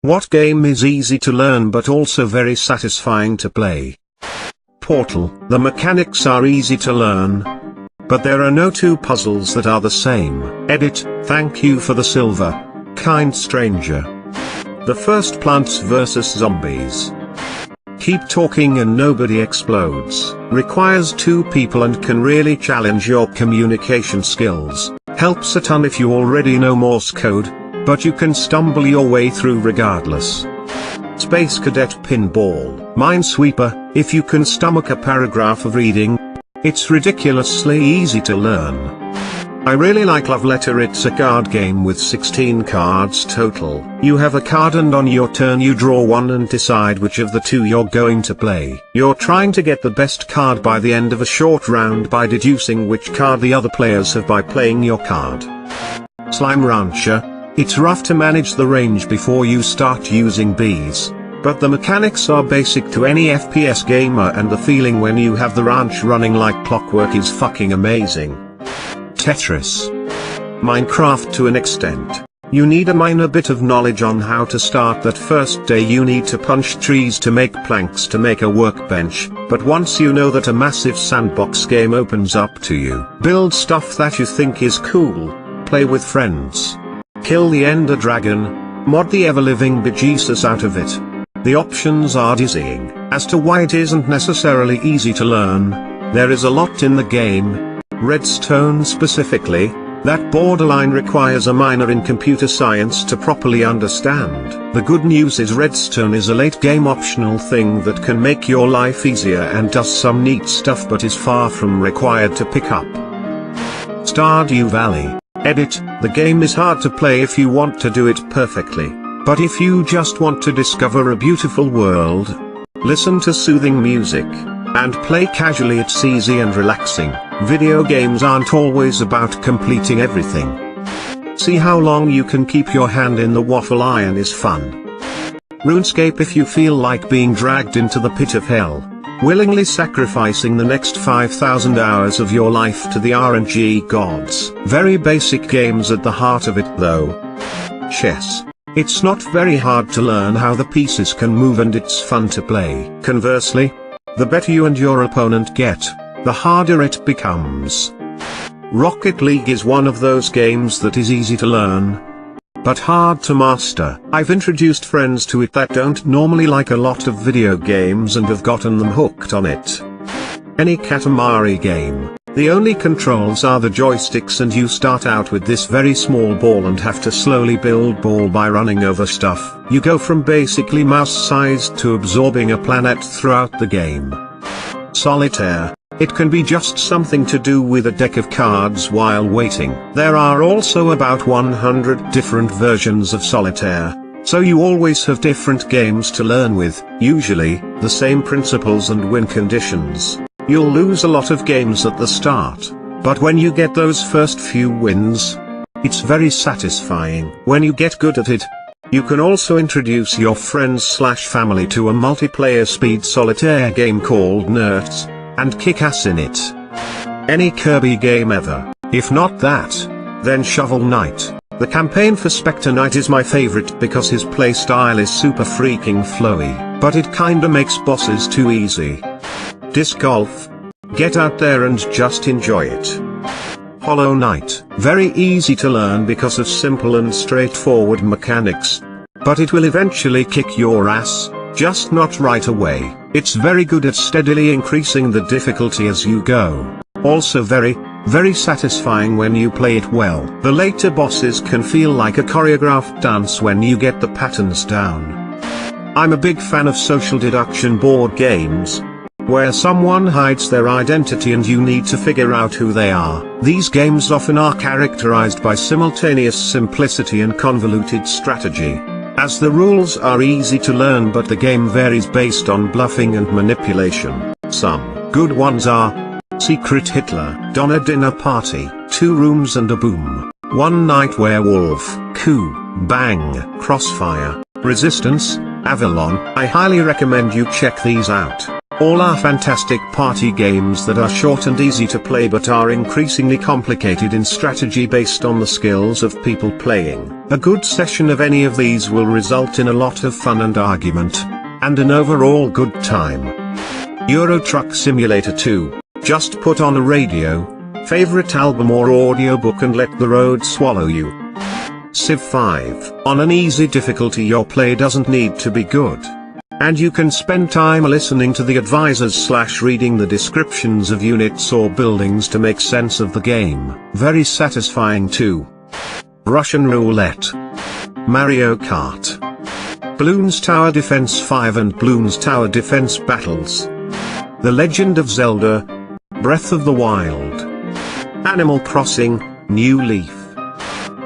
What game is easy to learn but also very satisfying to play? Portal. The mechanics are easy to learn, but there are no two puzzles that are the same. Edit. Thank you for the silver, kind stranger. The first Plants vs Zombies. Keep talking and nobody explodes. Requires 2 people and can really challenge your communication skills. Helps a ton if you already know Morse code, but you can stumble your way through regardless. Space Cadet Pinball. Minesweeper. If you can stomach a paragraph of reading, it's ridiculously easy to learn. I really like Love Letter. It's a card game with 16 cards total. You have a card and on your turn you draw one and decide which of the 2 you're going to play. You're trying to get the best card by the end of a short round by deducing which card the other players have by playing your card. Slime Rancher. It's rough to manage the range before you start using bees, but the mechanics are basic to any FPS gamer and the feeling when you have the ranch running like clockwork is fucking amazing. Tetris. Minecraft to an extent. You need a minor bit of knowledge on how to start. That first day you need to punch trees to make planks to make a workbench, but once you know that a massive sandbox game opens up to you, build stuff that you think is cool, play with friends, kill the Ender Dragon, mod the ever-living bejesus out of it. The options are dizzying. As to why it isn't necessarily easy to learn, there is a lot in the game, Redstone specifically, that borderline requires a minor in computer science to properly understand. The good news is Redstone is a late game optional thing that can make your life easier and does some neat stuff but is far from required to pick up. Stardew Valley. Edit. The game is hard to play if you want to do it perfectly, but if you just want to discover a beautiful world, listen to soothing music, and play casually, it's easy and relaxing. Video games aren't always about completing everything. See how long you can keep your hand in the waffle iron is fun. RuneScape. If you feel like being dragged into the pit of hell, willingly sacrificing the next 5,000 hours of your life to the RNG gods. Very basic games at the heart of it though. Chess. It's not very hard to learn how the pieces can move and it's fun to play. Conversely, the better you and your opponent get, the harder it becomes. Rocket League is one of those games that is easy to learn, but hard to master. I've introduced friends to it that don't normally like a lot of video games and have gotten them hooked on it. Any Katamari game. The only controls are the joysticks and you start out with this very small ball and have to slowly build ball by running over stuff. You go from basically mouse-sized to absorbing a planet throughout the game. Solitaire. It can be just something to do with a deck of cards while waiting. There are also about 100 different versions of Solitaire, so you always have different games to learn with, usually, the same principles and win conditions. You'll lose a lot of games at the start, but when you get those first few wins, it's very satisfying. When you get good at it, you can also introduce your friends/family to a multiplayer speed solitaire game called Nerds, and kick ass in it. Any Kirby game ever. If not that, then Shovel Knight. The campaign for Spectre Knight is my favorite because his playstyle is super freaking flowy, but it kinda makes bosses too easy. Disc Golf. Get out there and just enjoy it. Hollow Knight. Very easy to learn because of simple and straightforward mechanics, but it will eventually kick your ass, just not right away. It's very good at steadily increasing the difficulty as you go. Also very satisfying when you play it well. The later bosses can feel like a choreographed dance when you get the patterns down. I'm a big fan of social deduction board games, where someone hides their identity and you need to figure out who they are. These games often are characterized by simultaneous simplicity and convoluted strategy, as the rules are easy to learn but the game varies based on bluffing and manipulation. Some good ones are Secret Hitler, Donner Dinner Party, Two Rooms and a Boom, One Night Werewolf, Coup, Bang, Crossfire, Resistance, Avalon. I highly recommend you check these out. All are fantastic party games that are short and easy to play but are increasingly complicated in strategy based on the skills of people playing. A good session of any of these will result in a lot of fun and argument, and an overall good time. Euro Truck Simulator 2. Just put on a radio, favorite album or audiobook and let the road swallow you. Civ 5. On an easy difficulty, your play doesn't need to be good. And you can spend time listening to the advisors / reading the descriptions of units or buildings to make sense of the game. Very satisfying too. Russian Roulette. Mario Kart. Bloons Tower Defense 5 and Bloons Tower Defense Battles. The Legend of Zelda. Breath of the Wild. Animal Crossing, New Leaf.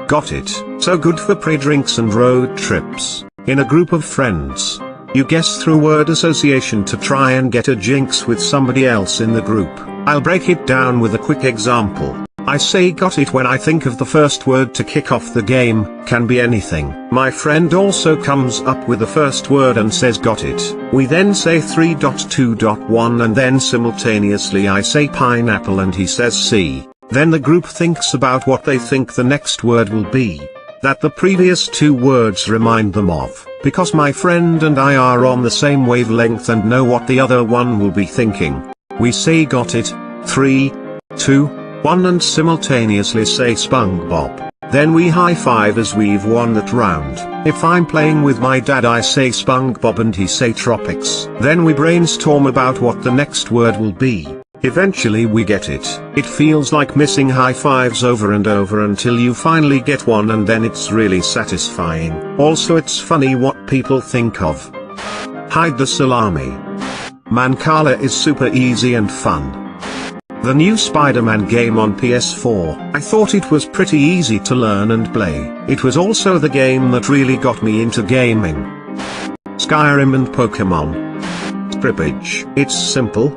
Got it. So good for pre-drinks and road trips. In a group of friends, you guess through word association to try and get a jinx with somebody else in the group. I'll break it down with a quick example. I say got it when I think of the first word to kick off the game, can be anything. My friend also comes up with the first word and says got it. We then say 3.2.1 and then simultaneously I say pineapple and he says C. Then the group thinks about what they think the next word will be, that the previous two words remind them of. Because my friend and I are on the same wavelength and know what the other one will be thinking, we say got it, 3, 2, 1 and simultaneously say SpongeBob. Then we high five as we've won that round. If I'm playing with my dad I say SpongeBob and he say Tropics. Then we brainstorm about what the next word will be. Eventually we get it. It feels like missing high fives over and over until you finally get one and then it's really satisfying. Also it's funny what people think of. Hide the Salami. Mancala is super easy and fun. The new Spider-Man game on PS4. I thought it was pretty easy to learn and play. It was also the game that really got me into gaming. Skyrim and Pokemon. Scribbage. It's simple,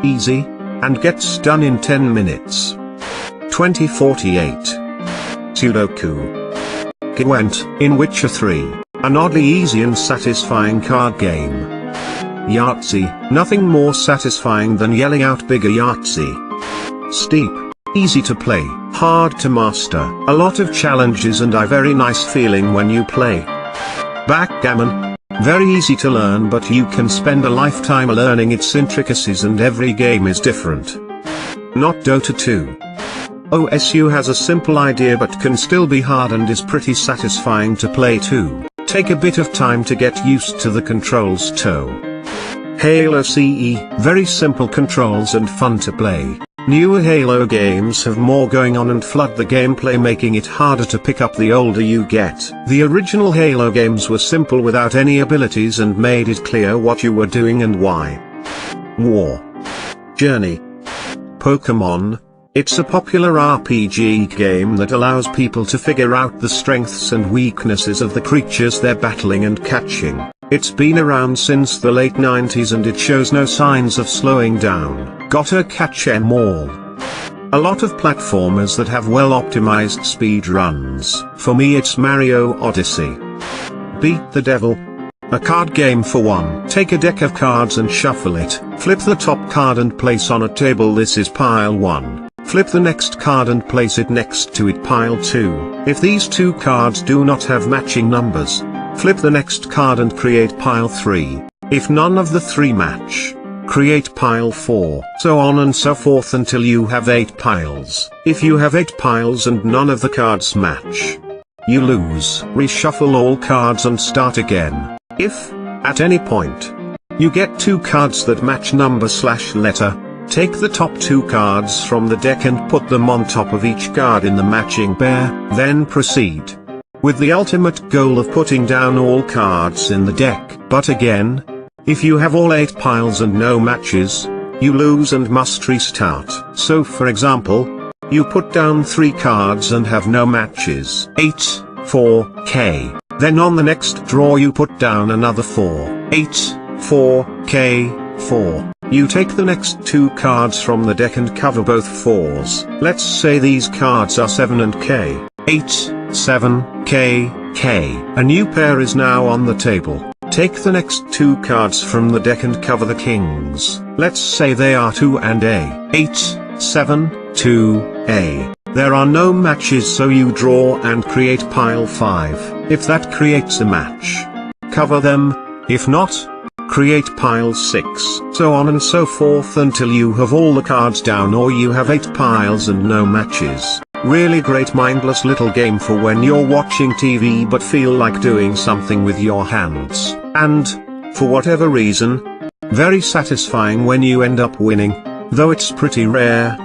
easy, and gets done in 10 minutes. 2048. Sudoku. Gwent, in Witcher 3. An oddly easy and satisfying card game. Yahtzee. Nothing more satisfying than yelling out bigger Yahtzee. Steep. Easy to play, hard to master. A lot of challenges and a very nice feeling when you play. Backgammon. Very easy to learn but you can spend a lifetime learning its intricacies and every game is different. Not Dota 2. OSU has a simple idea but can still be hard and is pretty satisfying to play too. Take a bit of time to get used to the controls too. Halo CE. Very simple controls and fun to play. Newer Halo games have more going on and flood the gameplay, making it harder to pick up the older you get. The original Halo games were simple without any abilities and made it clear what you were doing and why. War. Journey. Pokemon. It's a popular RPG game that allows people to figure out the strengths and weaknesses of the creatures they're battling and catching. It's been around since the late 90s and it shows no signs of slowing down. Gotta catch 'em all. A lot of platformers that have well optimized speed runs. For me it's Mario Odyssey. Beat the Devil. A card game for one. Take a deck of cards and shuffle it. Flip the top card and place on a table. This is pile 1. Flip the next card and place it next to it, pile 2. If these two cards do not have matching numbers, flip the next card and create pile 3. If none of the 3 match, create pile 4. So on and so forth until you have 8 piles. If you have 8 piles and none of the cards match, you lose. Reshuffle all cards and start again. If, at any point, you get 2 cards that match number/letter, take the top 2 cards from the deck and put them on top of each card in the matching pair, then proceed with the ultimate goal of putting down all cards in the deck. But again, if you have all 8 piles and no matches, you lose and must restart. So for example, you put down 3 cards and have no matches. 8, 4, K. Then on the next draw you put down another 4. 8, 4, K, 4. You take the next 2 cards from the deck and cover both 4s. Let's say these cards are 7 and K. 8, 7, K, K. A new pair is now on the table. Take the next 2 cards from the deck and cover the kings. Let's say they are 2 and a 8, 7, 2, a. There are no matches, so you draw and create pile 5. If that creates a match, cover them. If not, create pile 6. So on and so forth until you have all the cards down or you have 8 piles and no matches. Really great mindless little game for when you're watching TV but feel like doing something with your hands. And, for whatever reason, very satisfying when you end up winning, though it's pretty rare.